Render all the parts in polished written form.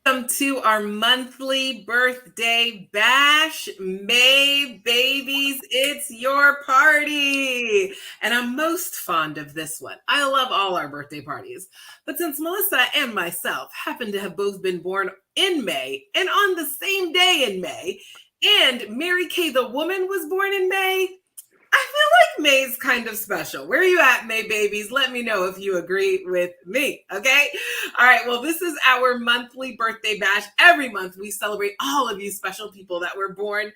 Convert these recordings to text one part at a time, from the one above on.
To our monthly birthday bash. May babies, it's your party. And I'm most fond of this one. I love all our birthday parties. But since Melissa and myself happen to have both been born in May and on the same day in May, and Mary Kay the woman was born in May, I feel like May's kind of special. Where are you at, May babies? Let me know if you agree with me, okay? All right, well, this is our monthly birthday bash. Every month we celebrate all of you special people that were born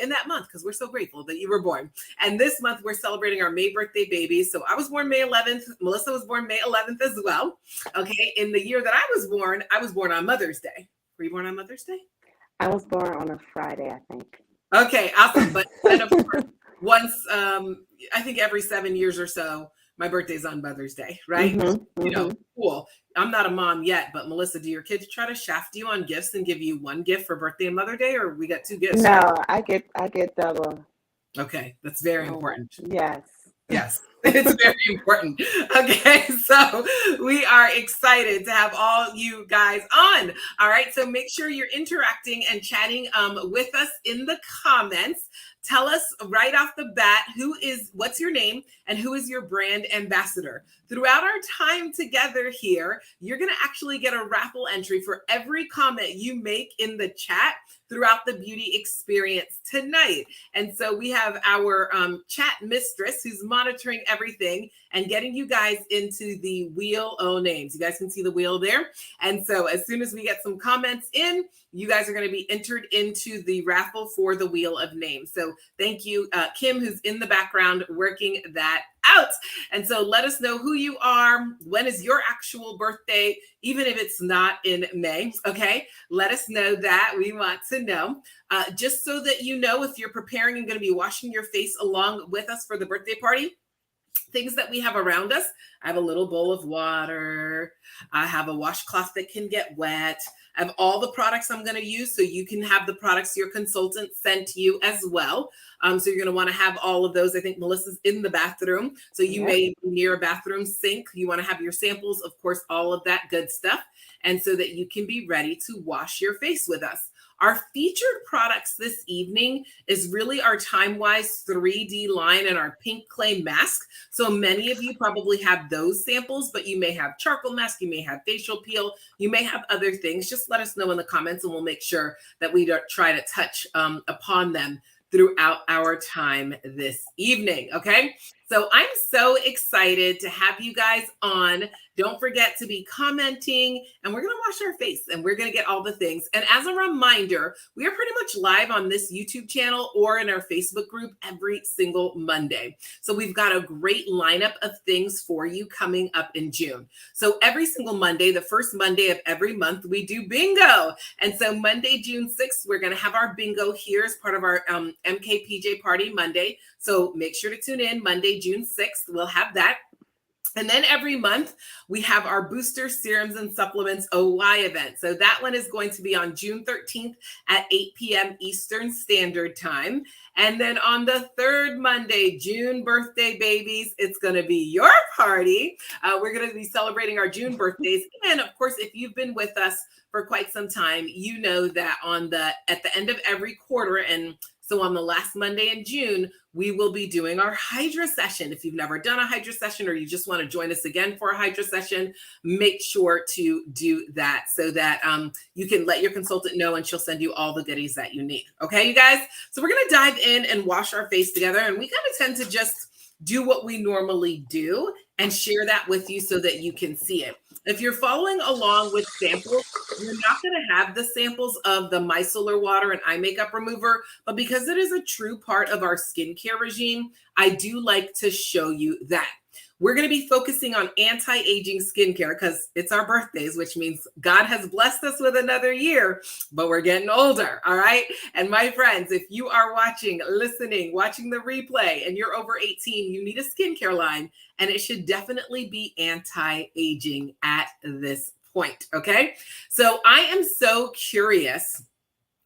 in that month because we're so grateful that you were born. And this month we're celebrating our May birthday babies. So I was born May 11th. Melissa was born May 11th as well, okay? In the year that I was born on Mother's Day. Were you born on Mother's Day? I was born on a Friday, I think. Okay, awesome. But and of course, once, I think every 7 years or so, my birthday's on Mother's Day, right? You know, cool. I'm not a mom yet, but Melissa, do your kids try to shaft you on gifts and give you one gift for birthday and Mother Day, or we got two gifts? No, I get double. Okay, that's very important. Yes. Yes, it's very important. Okay, so we are excited to have all you guys on. All right, so make sure you're interacting and chatting with us in the comments. Tell us right off the bat what's your name and who is your brand ambassador. Throughout our time together here, you're going to actually get a raffle entry for every comment you make in the chat throughout the beauty experience tonight. And so we have our chat mistress who's monitoring everything and getting you guys into the wheel of names. You guys can see the wheel there. And so as soon as we get some comments in, you guys are going to be entered into the raffle for the wheel of names. So thank you, Kim, who's in the background working that out. And so let us know who you are. When is your actual birthday? Even if it's not in May, okay? Let us know that. We want to know. Just so that you know, if you're preparing and going to be washing your face along with us for the birthday party, things that we have around us. I have a little bowl of water. I have a washcloth that can get wet. I have all the products I'm going to use, so you can have the products your consultant sent to you as well. So you're going to want to have all of those. I think Melissa's in the bathroom, so you may be near a bathroom sink. You want to have your samples, of course, all of that good stuff, and so that you can be ready to wash your face with us. Our featured products this evening is really our Time-Wise 3D line and our pink clay mask. So many of you probably have those samples, but you may have charcoal mask, you may have facial peel, you may have other things. Just let us know in the comments and we'll make sure that we don't try to touch upon them throughout our time this evening, okay? So I'm so excited to have you guys on. Don't forget to be commenting, and we're going to wash our face, and we're going to get all the things. And as a reminder, we are pretty much live on this YouTube channel or in our Facebook group every single Monday. So we've got a great lineup of things for you coming up in June. So every single Monday, the first Monday of every month, we do bingo. And so Monday, June 6th, we're going to have our bingo here as part of our MKPJ Party Monday. So make sure to tune in Monday, June 6th. We'll have that. And then every month, we have our Booster Serums and Supplements OY event. So that one is going to be on June 13th at 8 p.m. Eastern Standard Time. And then on the third Monday, June birthday babies, it's going to be your party. We're going to be celebrating our June birthdays. And of course, if you've been with us for quite some time, you know that at the end of every quarter, and so on the last Monday in June, we will be doing our Hydra session. If you've never done a Hydra session or you just want to join us again for a Hydra session, make sure to do that so that you can let your consultant know and she'll send you all the goodies that you need. Okay, you guys? So we're going to dive in and wash our face together. And we kind of tend to just do what we normally do and share that with you so that you can see it. If you're following along with samples, you're not going to have the samples of the micellar water and eye makeup remover, but because it is a true part of our skincare regime, I do like to show you that. We're going to be focusing on anti-aging skincare because it's our birthdays, which means God has blessed us with another year, but we're getting older, all right? And my friends, if you are watching, listening, watching the replay, and you're over 18, you need a skincare line, and it should definitely be anti-aging at this point, okay? So I am so curious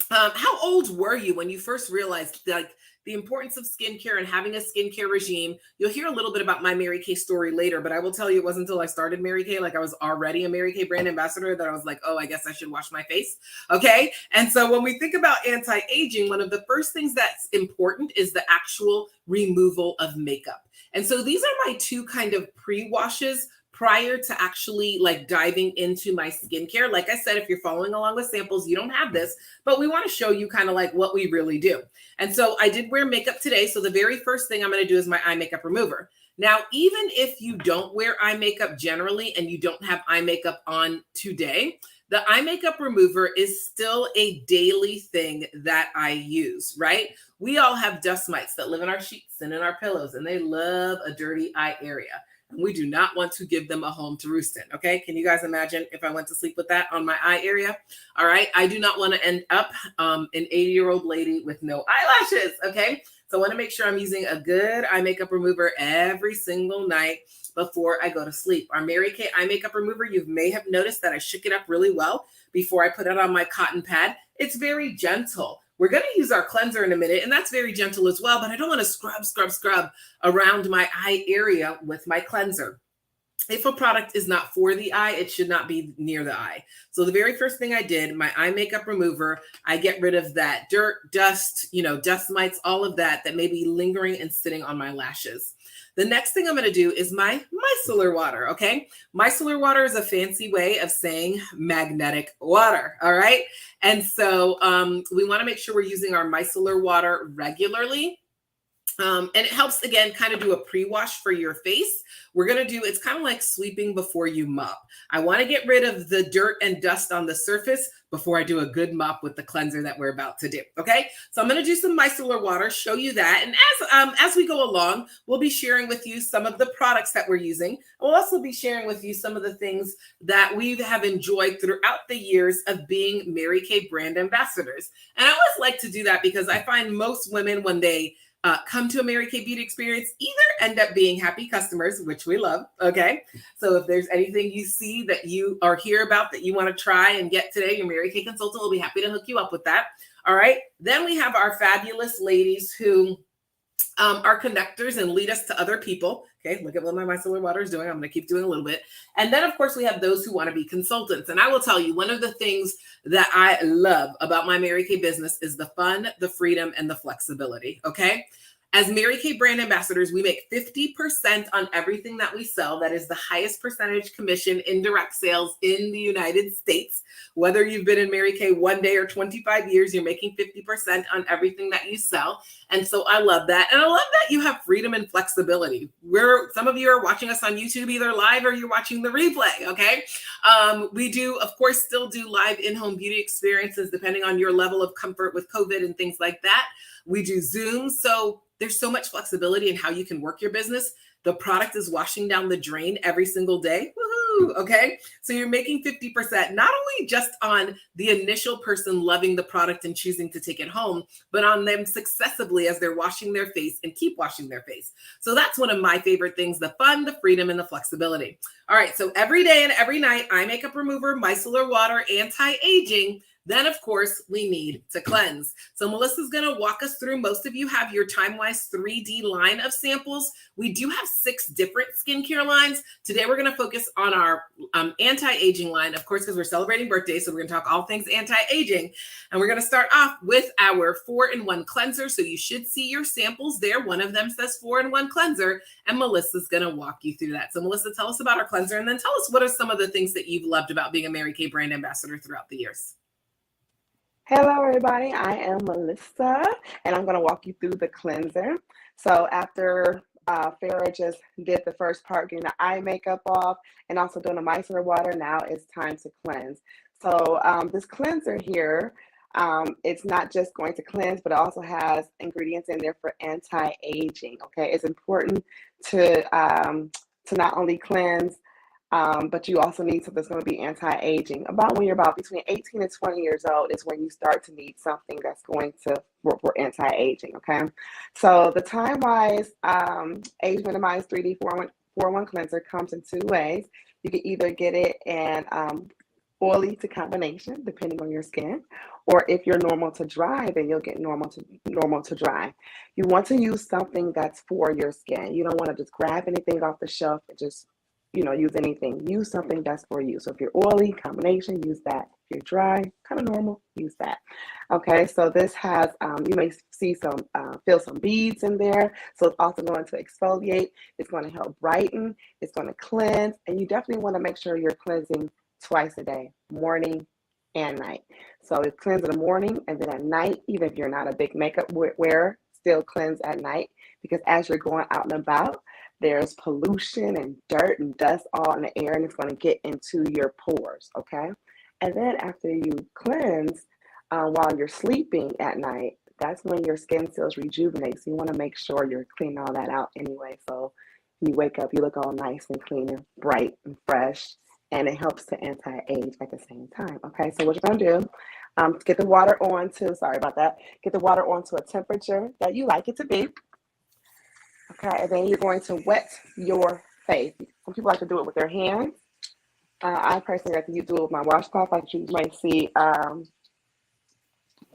How old were you when you first realized like the importance of skincare and having a skincare regime? You'll hear a little bit about my Mary Kay story later, but I will tell you it wasn't until I started Mary Kay, like I was already a Mary Kay brand ambassador, that I was like, oh, I guess I should wash my face. Okay. And so when we think about anti-aging, one of the first things that's important is the actual removal of makeup. And so these are my two kind of pre-washes prior to actually like diving into my skincare. Like I said, if you're following along with samples, you don't have this, but we want to show you kind of like what we really do. And so I did wear makeup today. So the very first thing I'm going to do is my eye makeup remover. Now, even if you don't wear eye makeup generally and you don't have eye makeup on today, the eye makeup remover is still a daily thing that I use, right? We all have dust mites that live in our sheets and in our pillows, and they love a dirty eye area. And we do not want to give them a home to roost in. Okay. Can you guys imagine if I went to sleep with that on my eye area? All right. I do not want to end up an 80-year-old lady with no eyelashes. Okay. So I want to make sure I'm using a good eye makeup remover every single night before I go to sleep. Our Mary Kay eye makeup remover, you may have noticed that I shook it up really well before I put it on my cotton pad. It's very gentle. We're going to use our cleanser in a minute, and that's very gentle as well, but I don't want to scrub around my eye area with my cleanser. If a product is not for the eye, it should not be near the eye. So the very first thing I did, my eye makeup remover, I get rid of that dirt, dust, dust mites, all of that may be lingering and sitting on my lashes. The next thing I'm going to do is my micellar water, okay? Micellar water is a fancy way of saying magnetic water, all right? And so we want to make sure we're using our micellar water regularly. And it helps, again, kind of do a pre-wash for your face. We're going to do, it's kind of like sweeping before you mop. I want to get rid of the dirt and dust on the surface before I do a good mop with the cleanser that we're about to do. Okay. So I'm going to do some micellar water, show you that. And as we go along, we'll be sharing with you some of the products that we're using. We'll also be sharing with you some of the things that we have enjoyed throughout the years of being Mary Kay brand ambassadors. And I always like to do that because I find most women, when they come to a Mary Kay beauty experience, either end up being happy customers, which we love. Okay. So if there's anything you see that you are here about that you want to try and get today, your Mary Kay consultant will be happy to hook you up with that. All right. Then we have our fabulous ladies who are connectors and lead us to other people. Okay, look at what my micellar water is doing. I'm going to keep doing a little bit. And then, of course, we have those who want to be consultants. And I will tell you, one of the things that I love about my Mary Kay business is the fun, the freedom, and the flexibility. Okay. As Mary Kay brand ambassadors, we make 50% on everything that we sell. That is the highest percentage commission in direct sales in the United States. Whether you've been in Mary Kay 1 day or 25 years, you're making 50% on everything that you sell. And so I love that. And I love that you have freedom and flexibility. Some of you are watching us on YouTube, either live or you're watching the replay. Okay. We do, of course, still do live in-home beauty experiences, depending on your level of comfort with COVID and things like that. We do Zoom. So there's so much flexibility in how you can work your business. The product is washing down the drain every single day. Woohoo! Okay. So you're making 50%, not only just on the initial person loving the product and choosing to take it home, but on them successively as they're washing their face and keep washing their face. So that's one of my favorite things, the fun, the freedom, and the flexibility. All right. So every day and every night, eye makeup remover, micellar water, anti-aging. Then, of course, we need to cleanse. So Melissa's going to walk us through. Most of you have your TimeWise 3D line of samples. We do have 6 different skincare lines. Today, we're going to focus on our anti-aging line, of course, because we're celebrating birthdays. So we're going to talk all things anti-aging. And we're going to start off with our 4-in-1 cleanser. So you should see your samples there. One of them says 4-in-1 cleanser, and Melissa's going to walk you through that. So Melissa, tell us about our cleanser, and then tell us what are some of the things that you've loved about being a Mary Kay brand ambassador throughout the years. Hello, everybody. I am Melissa, and I'm going to walk you through the cleanser. So after Farrah just did the first part, getting the eye makeup off and also doing the micellar water, now it's time to cleanse. So this cleanser here, it's not just going to cleanse, but it also has ingredients in there for anti-aging. Okay, it's important to not only cleanse, but you also need something that's going to be anti-aging. About when you're about between 18 and 20 years old is when you start to need something that's going to work for anti-aging, okay? So the TimeWise Age Minimized 3D 4-in-1 cleanser comes in 2 ways. You can either get it in oily to combination, depending on your skin. Or if you're normal to dry, then you'll get normal to dry. You want to use something that's for your skin. You don't want to just grab anything off the shelf and just, use anything. Use something that's for you. So if you're oily, combination, use that. If you're dry, kind of normal, use that. Okay, so this has, you may see feel some beads in there. So it's also going to exfoliate. It's going to help brighten. It's going to cleanse. And you definitely want to make sure you're cleansing twice a day, morning and night. So it cleanse in the morning, and then at night, even if you're not a big makeup wearer, still cleanse at night, because as you're going out and about, there's pollution and dirt and dust all in the air, and it's going to get into your pores, okay? And then after you cleanse, while you're sleeping at night, that's when your skin cells rejuvenate. So you want to make sure you're cleaning all that out anyway. So you wake up, you look all nice and clean and bright and fresh, and it helps to anti-age at the same time. Okay, so what you're gonna do, get the water on to, sorry about that, get the water on to a temperature that you like it to be. Okay, and then you're going to wet your face. Some people like to do it with their hands. I personally like to do it with my washcloth, like you might see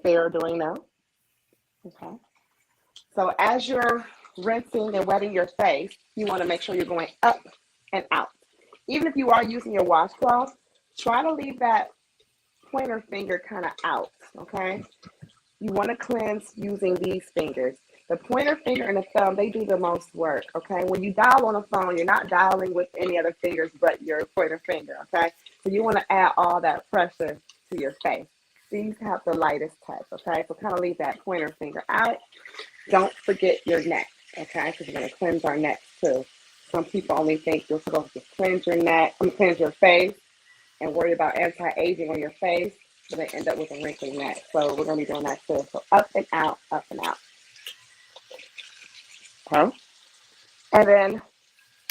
Farrah doing now. Okay, so as you're rinsing and wetting your face, you want to make sure you're going up and out. Even if you are using your washcloth, try to leave that pointer finger kind of out, okay? You want to cleanse using these fingers. The pointer finger and the thumb, they do the most work, okay? When you dial on a phone, you're not dialing with any other fingers but your pointer finger, okay? So you want to add all that pressure to your face. These have the lightest touch, okay? So kind of leave that pointer finger out. Don't forget your neck, okay? Because we're going to cleanse our neck too. Some people only think you're supposed to cleanse your neck, cleanse your face, and worry about anti-aging on your face, so they end up with a wrinkly neck. So we're going to be doing that too. So up and out, up and out. Okay. And then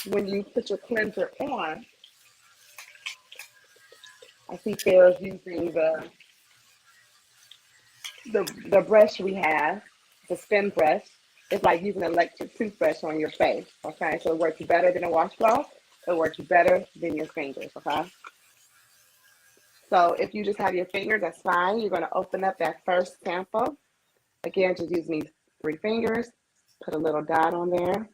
when you put your cleanser on, I see Farrah's using the brush we have, the spin brush. It's like using an electric toothbrush on your face, okay? So it works better than a washcloth. It works better than your fingers, okay? So if you just have your fingers, that's fine. You're going to open up that first sample. Again, just using these 3 fingers. Put a little dot on there.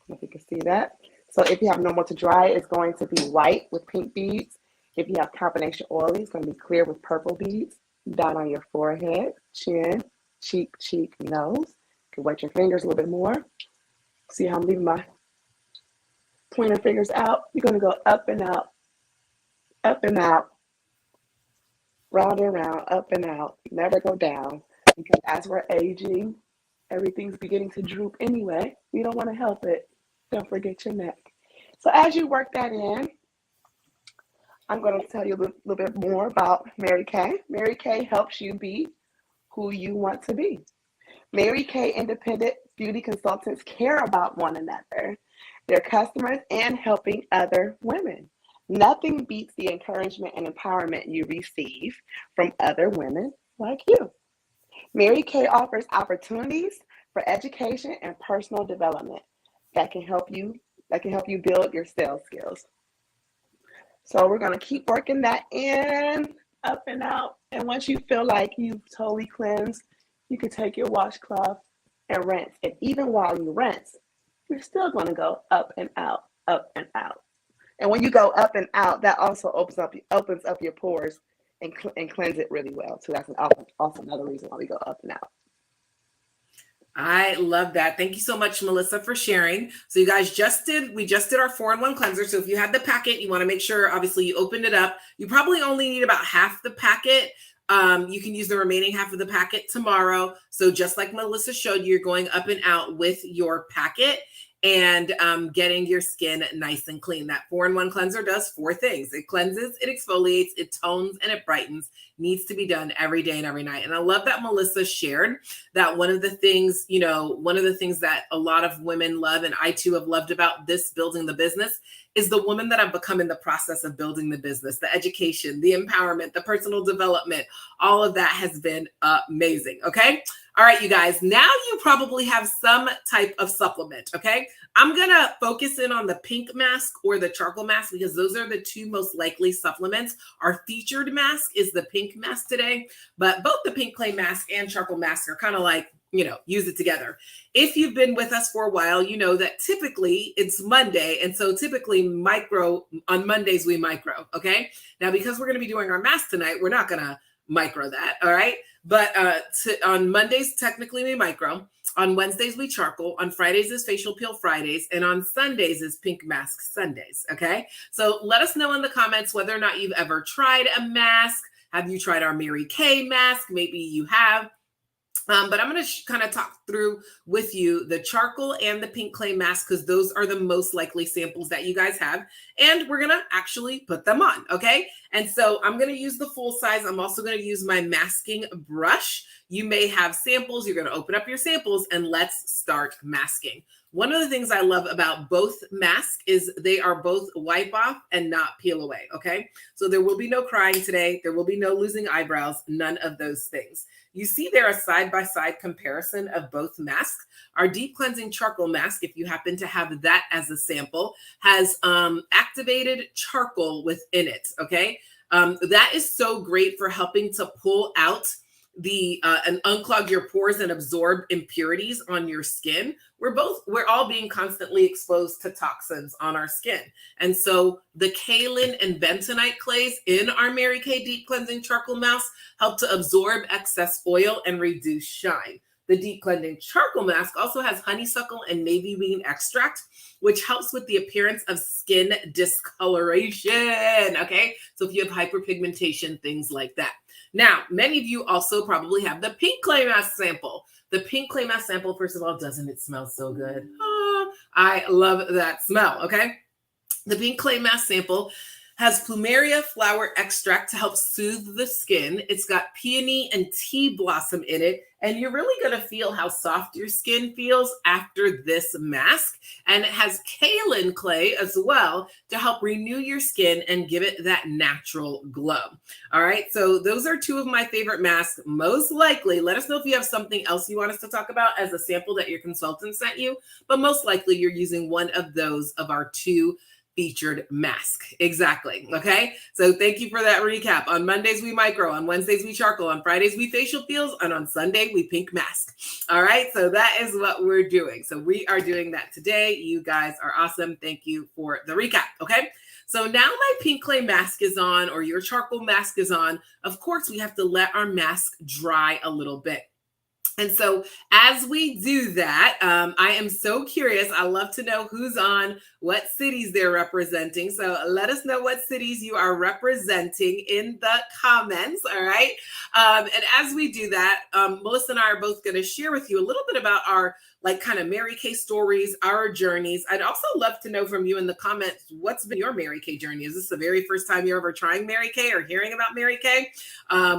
If you can see that. So if you have normal to dry, it's going to be white with pink beads. If you have combination oily, it's going to be clear with purple beads. Dot on your forehead, chin, cheek, nose. Wet your fingers a little bit more. See how I'm leaving my pointer fingers out? You're going to go up and out, round and round, up and out. Never go down, because as we're aging, everything's beginning to droop anyway. You don't want to help it. Don't forget your neck. So as you work that in, I'm going to tell you a little bit more about Mary Kay. Mary Kay helps you be who you want to be. Mary Kay independent beauty consultants care about one another, their customers, and helping other women. Nothing beats the encouragement and empowerment you receive from other women like you. Mary Kay offers opportunities for education and personal development that can help you build your sales skills. So we're going to keep working that in, up and out. And once you feel like you've totally cleansed, you can take your washcloth and rinse. And even while you rinse, you're still going to go up and out, up and out. And when you go up and out, that also opens up your pores and cleanse it really well. So that's also another reason why we go up and out. I love that. Thank you so much, Melissa, for sharing. So you guys we just did our 4-in-1 cleanser. So if you had the packet, you want to make sure, obviously, you opened it up. You probably only need about half the packet. You can use the remaining half of the packet tomorrow. So just like Melissa showed you, you're going up and out with your packet and getting your skin nice and clean. That 4-in-1 cleanser does 4 things. It cleanses, it exfoliates, it tones, and it brightens. Needs to be done every day and every night. And I love that Melissa shared that one of the things that a lot of women love, and I too have loved about this building the business, is the woman that I've become in the process of building the business, the education, the empowerment, the personal development. All of that has been amazing. Okay. All right, you guys, now you probably have some type of supplement, okay? I'm gonna focus in on the pink mask or the charcoal mask because those are the two most likely supplements. Our featured mask is the pink mask today, but both the pink clay mask and charcoal mask are kind of like, use it together. If you've been with us for a while, you know that typically it's Monday. And so typically on Mondays, we micro, okay? Now, because we're gonna be doing our mask tonight, we're not gonna micro that, all right? But on Mondays, technically we micro. On Wednesdays, we charcoal. On Fridays is facial peel Fridays. And on Sundays is pink mask Sundays, okay? So let us know in the comments whether or not you've ever tried a mask. Have you tried our Mary Kay mask? Maybe you have. But I'm going to kind of talk through with you the charcoal and the pink clay mask because those are the most likely samples that you guys have. And we're going to actually put them on, okay? And so I'm going to use the full size. I'm also going to use my masking brush. You may have samples. You're going to open up your samples and let's start masking. One of the things I love about both masks is they are both wipe off and not peel away, okay? So there will be no crying today. There will be no losing eyebrows, none of those things. You see there a side-by-side comparison of both masks. Our deep cleansing charcoal mask, if you happen to have that as a sample, has activated charcoal within it, okay? That is so great for helping to pull out and unclog your pores and absorb impurities on your skin. We're all being constantly exposed to toxins on our skin. And so the kaolin and bentonite clays in our Mary Kay Deep Cleansing Charcoal Mask help to absorb excess oil and reduce shine. The Deep Cleansing Charcoal Mask also has honeysuckle and navy bean extract, which helps with the appearance of skin discoloration, okay? So if you have hyperpigmentation, things like that. Now, many of you also probably have the pink clay mask sample. The pink clay mask sample, first of all, doesn't it smell so good? Oh, I love that smell, okay? The pink clay mask sample has plumeria flower extract to help soothe the skin. It's got peony and tea blossom in it, and you're really going to feel how soft your skin feels after this mask. And it has kaolin clay as well to help renew your skin and give it that natural glow. All right, so those are two of my favorite masks. Most likely, let us know if you have something else you want us to talk about as a sample that your consultant sent you, but most likely you're using one of those of our two featured mask. Exactly. Okay. So thank you for that recap. On Mondays, we micro. On Wednesdays, we charcoal. On Fridays, we facial peels. And on Sunday, we pink mask. All right. So that is what we're doing. So we are doing that today. You guys are awesome. Thank you for the recap. Okay. So now my pink clay mask is on, or your charcoal mask is on. Of course, we have to let our mask dry a little bit. And so as we do that, I am so curious. I love to know who's on, what cities they're representing. So let us know what cities you are representing in the comments, all right? And as we do that, Melissa and I are both going to share with you a little bit about our kind of Mary Kay stories, our journeys. I'd also love to know from you in the comments, what's been your Mary Kay journey? Is this the very first time you're ever trying Mary Kay or hearing about Mary Kay?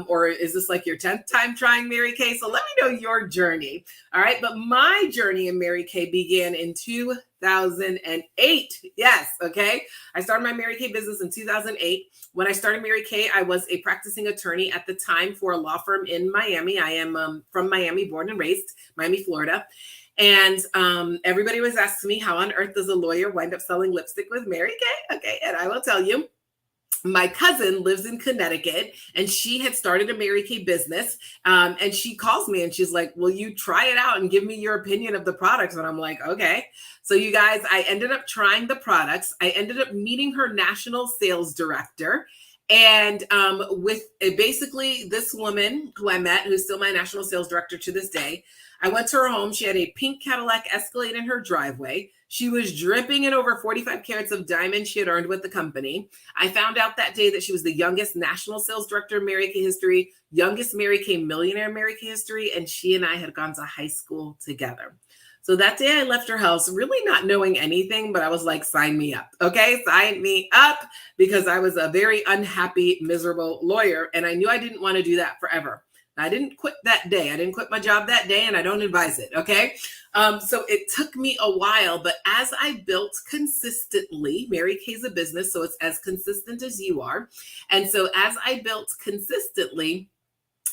Or is this like your 10th time trying Mary Kay? So let me know your journey. All right. But my journey in Mary Kay began in 2008. Yes. Okay. I started my Mary Kay business in 2008. When I started Mary Kay, I was a practicing attorney at the time for a law firm in Miami. I am from Miami, born and raised, Miami, Florida. And everybody was asking me, how on earth does a lawyer wind up selling lipstick with Mary Kay? Okay. And I will tell you, my cousin lives in Connecticut and she had started a Mary Kay business. And she calls me and she's like, will you try it out and give me your opinion of the products? And I'm like, okay. So you guys, I ended up trying the products. I ended up meeting her national sales director. And with basically this woman who I met, who's still my national sales director to this day, I went to her home. She had a pink Cadillac Escalade in her driveway. She was dripping in over 45 carats of diamonds she had earned with the company. I found out that day that she was the youngest national sales director in Mary Kay history, youngest Mary Kay millionaire in Mary Kay history, and she and I had gone to high school together. So that day I left her house really not knowing anything, but I was like, sign me up. Okay, sign me up, because I was a very unhappy, miserable lawyer. And I knew I didn't want to do that forever. I didn't quit that day. I didn't quit my job that day, and I don't advise it. Okay. So it took me a while, but as I built consistently, Mary Kay's a business, so it's as consistent as you are. And so as I built consistently,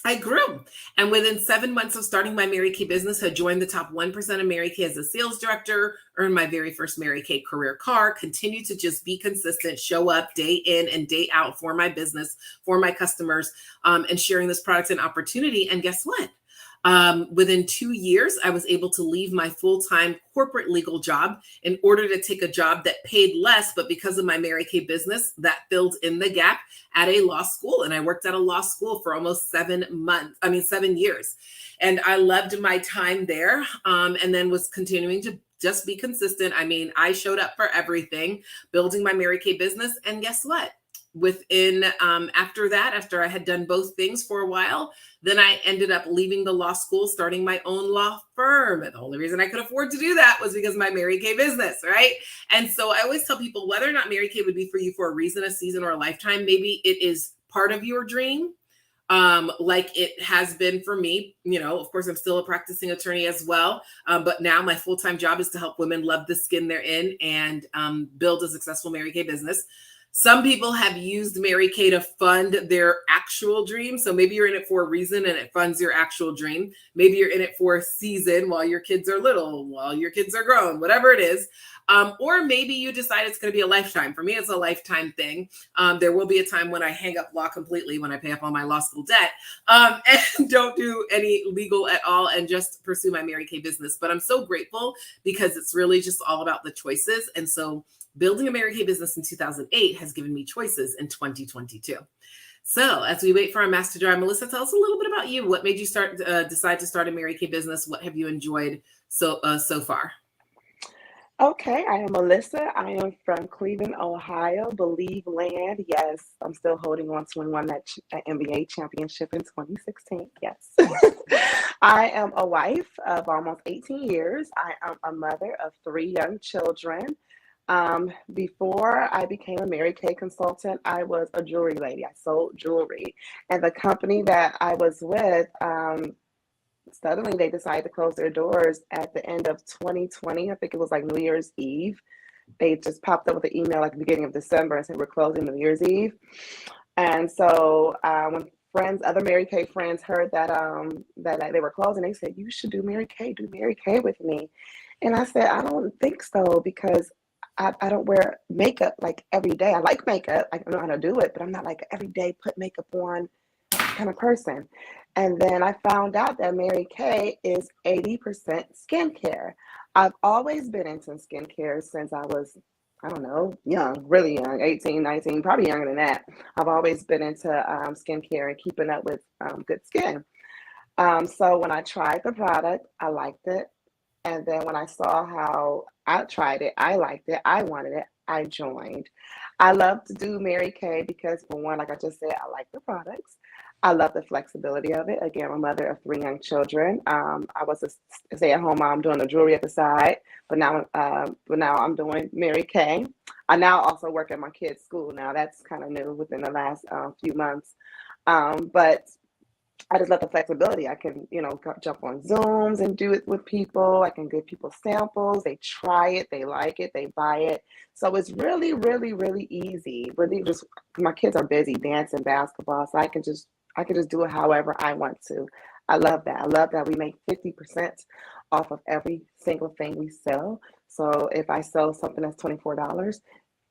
I grew. And within 7 months of starting my Mary Kay business, had joined the top 1% of Mary Kay as a sales director, earned my very first Mary Kay career car, continued to just be consistent, show up day in and day out for my business, for my customers, and sharing this product and opportunity. And guess what? Within 2 years, I was able to leave my full-time corporate legal job in order to take a job that paid less, but because of my Mary Kay business, that filled in the gap at a law school. And I worked at a law school for almost 7 years. And I loved my time there, and then was continuing to just be consistent. I mean, I showed up for everything, building my Mary Kay business. And guess what? After I had done both things for a while, then I ended up leaving the law school, starting my own law firm. And the only reason I could afford to do that was because of my Mary Kay business, right? And so I always tell people, whether or not Mary Kay would be for you for a reason, a season, or a lifetime, maybe it is part of your dream, like it has been for me. Of course, I'm still a practicing attorney as well. But now my full-time job is to help women love the skin they're in and build a successful Mary Kay business. Some people have used Mary Kay to fund their actual dream. So maybe you're in it for a reason and it funds your actual dream. Maybe you're in it for a season while your kids are little, while your kids are grown, whatever it is. Or maybe you decide it's going to be a lifetime. For me, it's a lifetime thing. There will be a time when I hang up law completely, when I pay off all my law school debt, and don't do any legal at all and just pursue my Mary Kay business. But I'm so grateful because it's really just all about the choices. And so building a Mary Kay business in 2008 has given me choices in 2022. So as we wait for our master jar, Melissa, tell us a little bit about you. What made you decide to start a Mary Kay business? What have you enjoyed so far? Okay, I am Melissa. I am from Cleveland, Ohio, Believe Land. Yes, I'm still holding on to and won that NBA championship in 2016. Yes. I am a wife of almost 18 years. I am a mother of 3 young children. Before I became a Mary Kay consultant, I was a jewelry lady. I sold jewelry. And the company that I was with, suddenly they decided to close their doors at the end of 2020. I think it was like New Year's Eve. They just popped up with an email at the beginning of December and said, we're closing New Year's Eve. And so when other Mary Kay friends heard that they were closing, they said, you should do Mary Kay with me. And I said, I don't think so, because I don't wear makeup like every day. I like makeup. I know how to do it, but I'm not like every day put makeup on kind of person. And then I found out that Mary Kay is 80% skincare. I've always been into skincare since I was, I don't know, young, really young, 18, 19, probably younger than that. I've always been into skincare and keeping up with good skin. So when I tried the product, I liked it. And then when I saw how I tried it, I liked it, I wanted it, I joined. I love to do Mary Kay because, for one, like I just said, I like the products. I love the flexibility of it. Again, I'm a mother of 3 young children. I was a stay-at-home mom doing the jewelry at the side, but now I'm doing Mary Kay. I now also work at my kids' school. Now that's kind of new within the last few months, but I just love the flexibility. I can, jump on Zooms and do it with people. I can give people samples. They try it, they like it, they buy it. So it's really, really, really easy. Really, just my kids are busy dancing, basketball, so I can just do it however I want to. I love that. I love that we make 50% off of every single thing we sell. So if I sell something that's $24,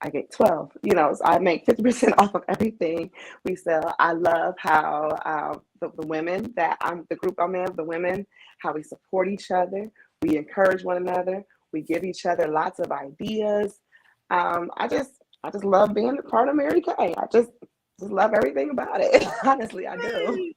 I get 12, so I make 50% off of everything we sell. I love how the women the group I'm in, the women, how we support each other. We encourage one another. We give each other lots of ideas. I just love being a part of Mary Kay. I just love everything about it. Honestly, I do.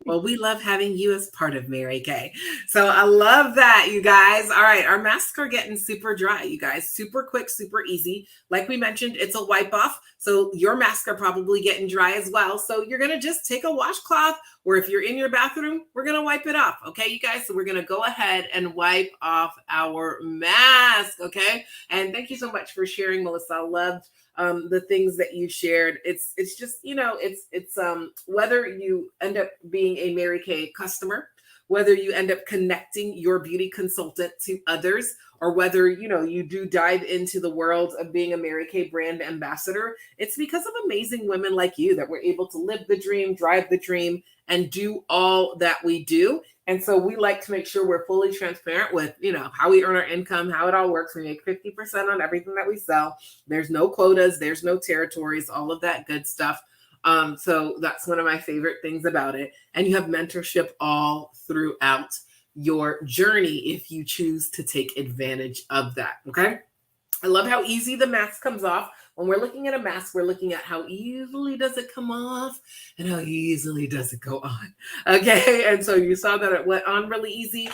Well, we love having you as part of Mary Kay. So I love that, you guys. All right, our masks are getting super dry, you guys. Super quick, super easy. Like we mentioned, it's a wipe off. So your masks are probably getting dry as well. So you're going to just take a washcloth, or if you're in your bathroom, we're going to wipe it off. Okay, you guys? So we're going to go ahead and wipe off our mask. Okay. And thank you so much for sharing, Melissa. I loved the things that you shared. It's just, it's whether you end up being a Mary Kay customer, whether you end up connecting your beauty consultant to others, or whether, you do dive into the world of being a Mary Kay brand ambassador, it's because of amazing women like you that we're able to live the dream, drive the dream, and do all that we do. And so we like to make sure we're fully transparent with, how we earn our income, how it all works. We make 50% on everything that we sell. There's no quotas, there's no territories, all of that good stuff. So that's one of my favorite things about it. And you have mentorship all throughout your journey if you choose to take advantage of that. Okay. I love how easy the mask comes off. When we're looking at a mask, we're looking at how easily does it come off and how easily does it go on. Okay. And so you saw that it went on really easy.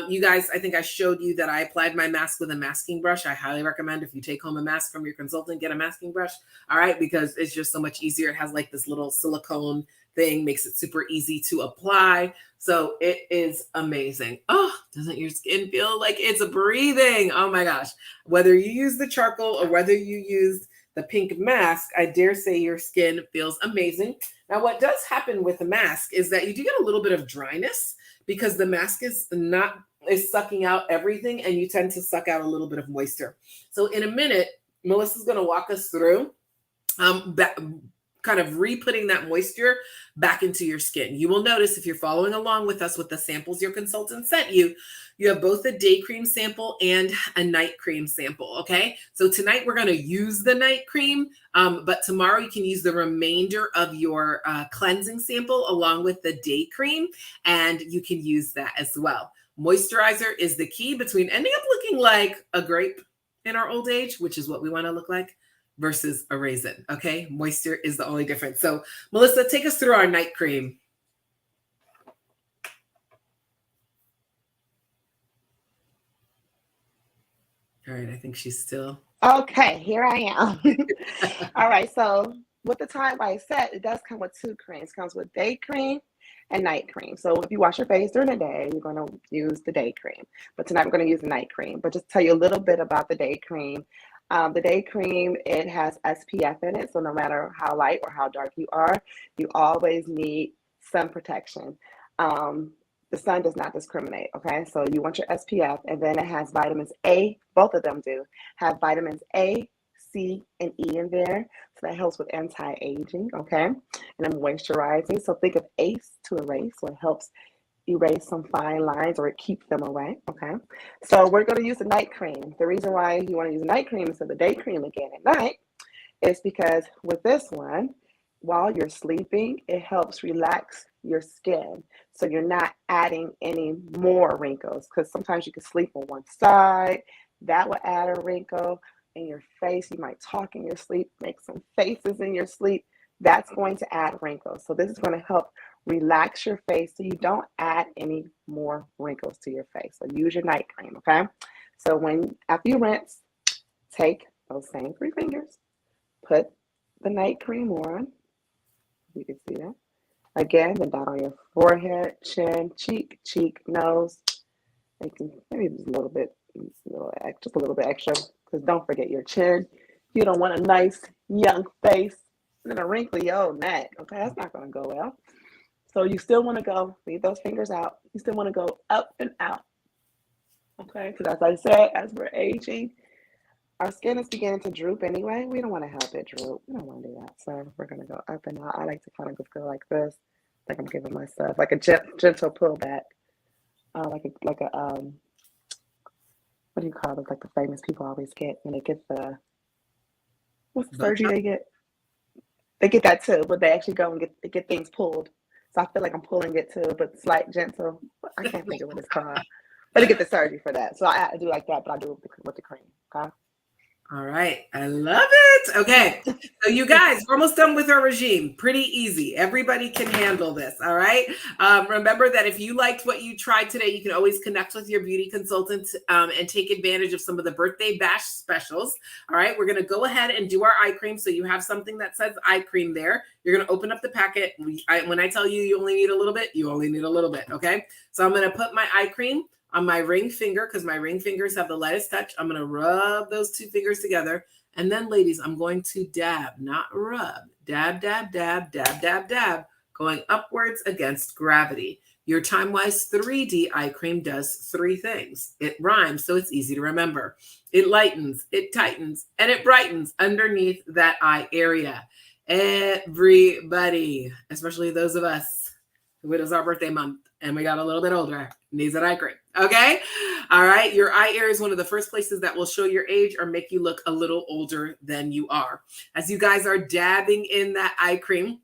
You guys, I think I showed you that I applied my mask with a masking brush. I highly recommend if you take home a mask from your consultant, get a masking brush. All right. Because it's just so much easier. It has like this little silicone thing, makes it super easy to apply. So it is amazing. Oh, doesn't your skin feel like it's breathing? Oh my gosh. Whether you use the charcoal or whether you use the pink mask, I dare say your skin feels amazing. Now, what does happen with the mask is that you do get a little bit of dryness because the mask is sucking out everything, and you tend to suck out a little bit of moisture. So in a minute, Melissa's going to walk us through kind of re-putting that moisture back into your skin. You will notice if you're following along with us with the samples your consultant sent you, you have both a day cream sample and a night cream sample, okay? So tonight we're gonna use the night cream, but tomorrow you can use the remainder of your cleansing sample along with the day cream, and you can use that as well. Moisturizer is the key between ending up looking like a grape in our old age, which is what we wanna look like, versus a raisin, okay? Moisture is the only difference. So Melissa, take us through our night cream. All right, I think she's still. Okay, here I am. All right, so with the time by set, it does come with two creams. It comes with day cream and night cream. So if you wash your face during the day, you're going to use the day cream. But tonight we're going to use the night cream. But just tell you a little bit about the day cream. The day cream, it has SPF in it. So no matter how light or how dark you are, you always need sun protection. The sun does not discriminate, okay? So you want your SPF, and then it has vitamins A, both of them do, have vitamins A, C, and E in there. So that helps with anti-aging, okay? And then moisturizing. So think of ACE to erase, so it helps erase some fine lines or it keeps them away, okay? So we're going to use the night cream. The reason why you want to use the night cream instead of the day cream again at night is because with this one, while you're sleeping, it helps relax your skin. So you're not adding any more wrinkles, because sometimes you can sleep on one side. That will add a wrinkle in your face. You might talk in your sleep, make some faces in your sleep. That's going to add wrinkles. So this is going to help relax your face so you don't add any more wrinkles to your face. So use your night cream, okay? So after you rinse, take those same 3 fingers, put the night cream on. You can see that. Again, then dot on your forehead, chin, cheek, nose. Maybe just a little bit extra, because don't forget your chin. You don't want a nice young face and a wrinkly old neck. Okay, that's not going to go well. So you still want to leave those fingers out. You still want to go up and out. Okay, because as I said, as we're aging, our skin is beginning to droop anyway. We don't want to help it droop. We don't want to do that. So we're going to go up and out. I like to kind of just go like this. Like I'm giving myself like a gentle pullback. Like a what do you call it? Like the famous people always get when they get what's the surgery they get? They get that too, but they actually go and get things pulled. So I feel like I'm pulling it too, but slight gentle. I can't think of what it's called. But they get the surgery for that. So I do like that, but I do it with the cream. Okay. All right. I love it. Okay. So you guys, we're almost done with our regime. Pretty easy. Everybody can handle this. All right. Remember that if you liked what you tried today, you can always connect with your beauty consultant and take advantage of some of the birthday bash specials. All right. We're going to go ahead and do our eye cream. So you have something that says eye cream there. You're going to open up the packet. When I tell you only need a little bit, you only need a little bit. Okay. So I'm going to put my eye cream on my ring finger, because my ring fingers have the lightest touch. I'm going to rub those 2 fingers together. And then, ladies, I'm going to dab, not rub. Dab, dab, dab, dab, dab, dab, going upwards against gravity. Your Time-Wise 3D eye cream does 3 things. It rhymes, so it's easy to remember. It lightens, it tightens, and it brightens underneath that eye area. Everybody, especially those of us It is our birthday month and we got a little bit older, needs an eye cream. Okay. All right. Your eye area is one of the first places that will show your age or make you look a little older than you are. As you guys are dabbing in that eye cream,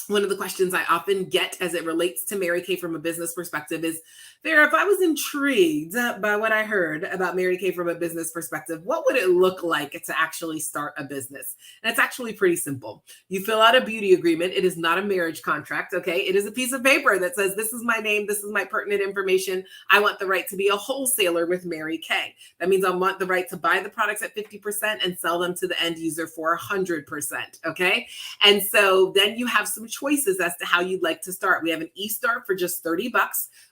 one of the questions I often get as it relates to Mary Kay from a business perspective is, Farrah, if I was intrigued by what I heard about Mary Kay from a business perspective, what would it look like to actually start a business? And it's actually pretty simple. You fill out a beauty agreement. It is not a marriage contract, okay? It is a piece of paper that says, this is my name, this is my pertinent information. I want the right to be a wholesaler with Mary Kay. That means I want the right to buy the products at 50% and sell them to the end user for 100%, okay? And so then you have some choices as to how you'd like to start. We have an e-start for just $30.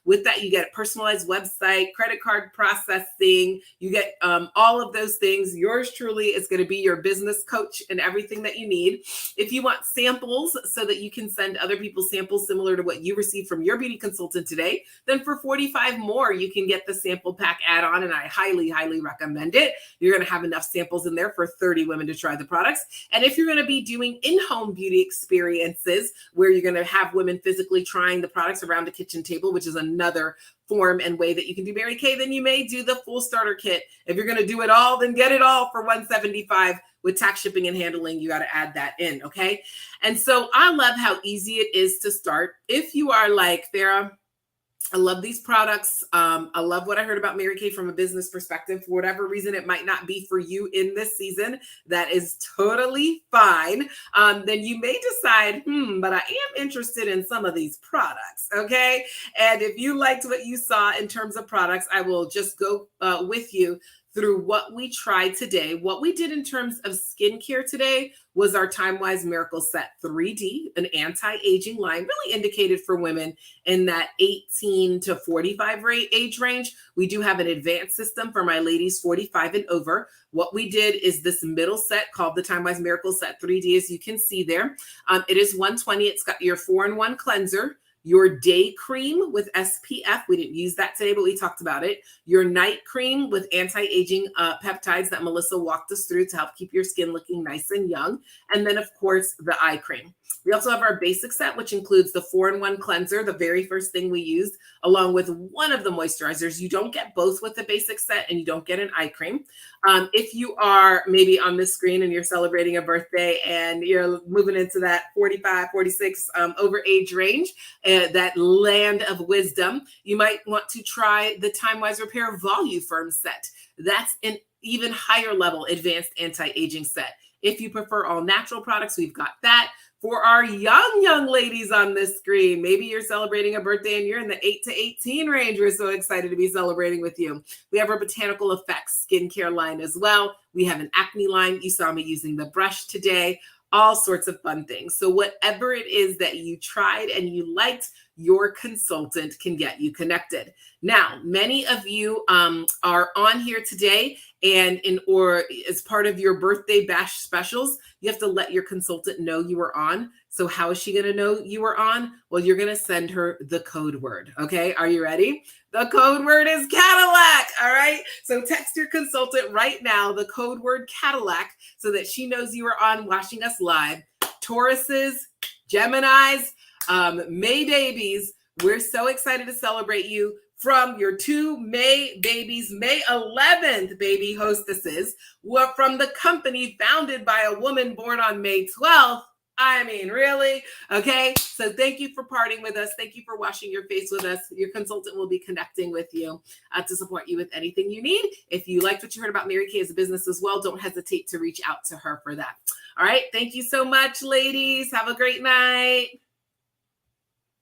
With that, you get a personalized website, credit card processing, you get all of those things. Yours truly is going to be your business coach and everything that you need. If you want samples so that you can send other people samples similar to what you received from your beauty consultant today, then for $45 more, you can get the sample pack add-on, and I highly, highly recommend it. You're going to have enough samples in there for 30 women to try the products. And if you're going to be doing in-home beauty experiences where you're going to have women physically trying the products around a kitchen table, which is another form and way that you can do Mary Kay, then you may do the full starter kit. If you're going to do it all, then get it all for $175. With tax, shipping, and handling, you got to add that in, okay? And so I love how easy it is to start. If you are like, Farrah, I love these products. I love what I heard about Mary Kay from a business perspective. For whatever reason, it might not be for you in this season. That is totally fine. Then you may decide, but I am interested in some of these products, okay? And if you liked what you saw in terms of products, I will just go with you through what we tried today. What we did in terms of skincare today was our Time-Wise Miracle Set 3D, an anti-aging line, really indicated for women in that 18 to 45 age range. We do have an advanced system for my ladies 45 and over. What we did is this middle set called the Time-Wise Miracle Set 3D, as you can see there. It is $120. It's got your 4-in-1 cleanser, your day cream with SPF. We didn't use that today, but we talked about it. Your night cream with anti-aging peptides that Melissa walked us through to help keep your skin looking nice and young. And then, of course, the eye cream. We also have our basic set, which includes the 4-in-1 cleanser, the very first thing we used, along with one of the moisturizers. You don't get both with the basic set, and you don't get an eye cream. If you are maybe on this screen and you're celebrating a birthday and you're moving into that 45, 46 over age range, that land of wisdom, you might want to try the Time-Wise Repair Voluform set. That's an even higher level advanced anti-aging set. If you prefer all natural products, we've got that. For our young ladies on this screen, maybe you're celebrating a birthday and you're in the 8 to 18 range. We're so excited to be celebrating with you. We have our Botanical Effects skincare line as well. We have an acne line. You saw me using the brush today. All sorts of fun things. So whatever it is that you tried and you liked, your consultant can get you connected. Now, many of you are on here today, and as part of your birthday bash specials, you have to let your consultant know you were on. So how is she going to know you were on? Well, you're going to send her the code word. Okay. Are you ready? The code word is Cadillac. All right. So text your consultant right now, the code word Cadillac, so that she knows you are on watching us live. Tauruses, Geminis, May babies, we're so excited to celebrate you. From your 2 May babies, May 11th baby hostesses, were from the company founded by a woman born on May 12th. I mean, really? Okay. So thank you for partying with us. Thank you for washing your face with us. Your consultant will be connecting with you to support you with anything you need. If you liked what you heard about Mary Kay as a business as well, don't hesitate to reach out to her for that. All right. Thank you so much, ladies. Have a great night.